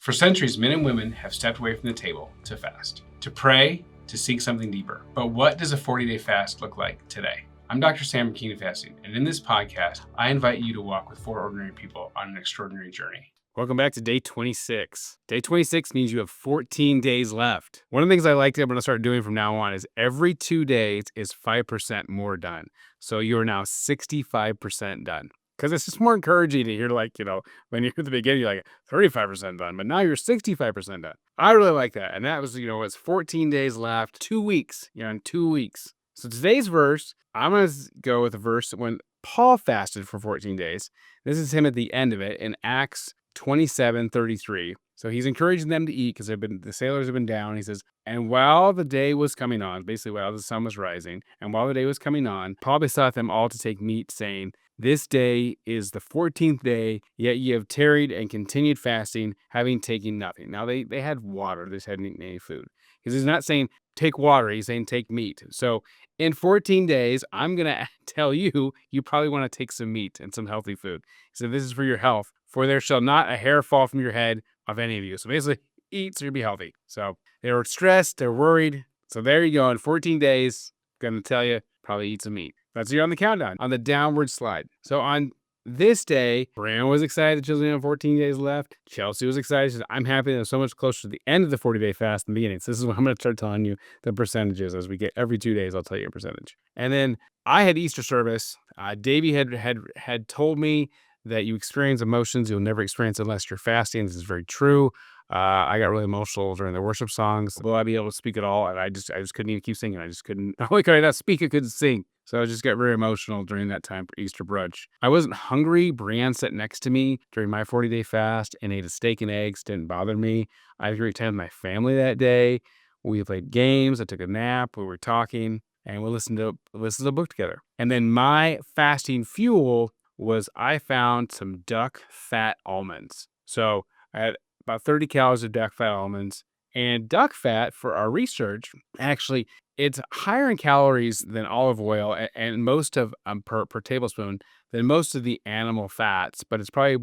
For centuries, men and women have stepped away from the table to fast, to pray, to seek something deeper. But what does a 40-day fast look like today? I'm Dr. Sam King of Fasting, and in this podcast, I invite you to walk with four ordinary people on an extraordinary journey. Welcome back to day 26. Day 26 means you have 14 days left. One of the things I like that I'm going to start doing from now on is every 2 days is 5% more done. So you're now 65% done. Because it's just more encouraging to hear, when you're at the beginning, you're like 35% done, but now you're 65% done. I really like that. And that was, it's 14 days left, 2 weeks. You're on 2 weeks. So today's verse, I'm going to go with a verse when Paul fasted for 14 days. This is him at the end of it in Acts 27:33. So he's encouraging them to eat because the sailors have been down. He says, and while the day was coming on, basically while the sun was rising, and while the day was coming on, Paul besought them all to take meat, saying, this day is the 14th day, yet ye have tarried and continued fasting, having taken nothing. Now they had water, they just hadn't eaten any food. Because he's not saying take water, he's saying take meat. So in 14 days, I'm going to tell you probably want to take some meat and some healthy food. So this is for your health. For there shall not a hair fall from your head of any of you. So basically, eat so you'll be healthy. So they were stressed, they're worried. So there you go. In 14 days, I'm going to tell you, probably eat some meat. That's you're on the countdown, on the downward slide. So on this day, Brandon was excited that Chelsea had 14 days left. Chelsea was excited. She said, I'm happy that I'm so much closer to the end of the 40-day fast than the beginning. So this is what I'm going to start telling you the percentages as we get every 2 days. I'll tell you a percentage. And then I had Easter service. Davey had told me that you experience emotions you'll never experience unless you're fasting. This is very true. I got really emotional during the worship songs. Will I be able to speak at all? And I just couldn't even keep singing. I just couldn't. Not only could I not speak, I couldn't sing. So I just got very emotional during that time for Easter brunch. I wasn't hungry. Brianne sat next to me during my 40-day fast and ate a steak and eggs. Didn't bother me. I had a great time with my family that day. We played games. I took a nap. We were talking, and we listened to a book together. And then my fasting fuel was I found some duck fat almonds. So I had about 30 calories of duck fat almonds. And duck fat, for our research, actually, it's higher in calories than olive oil and most of, per tablespoon, than most of the animal fats. But it's probably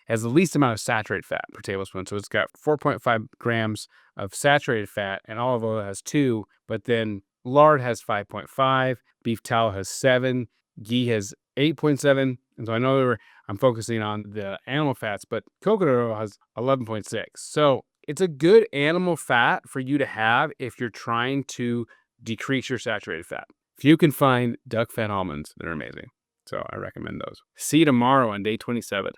has the least amount of saturated fat per tablespoon. So it's got 4.5 grams of saturated fat, and olive oil has 2. But then lard has 5.5, beef tallow has 7, ghee has 8.7. And so I know I'm focusing on the animal fats, but coconut oil has 11.6. So it's a good animal fat for you to have if you're trying to decrease your saturated fat. If you can find duck fat almonds, they're amazing. So I recommend those. See you tomorrow on day 27.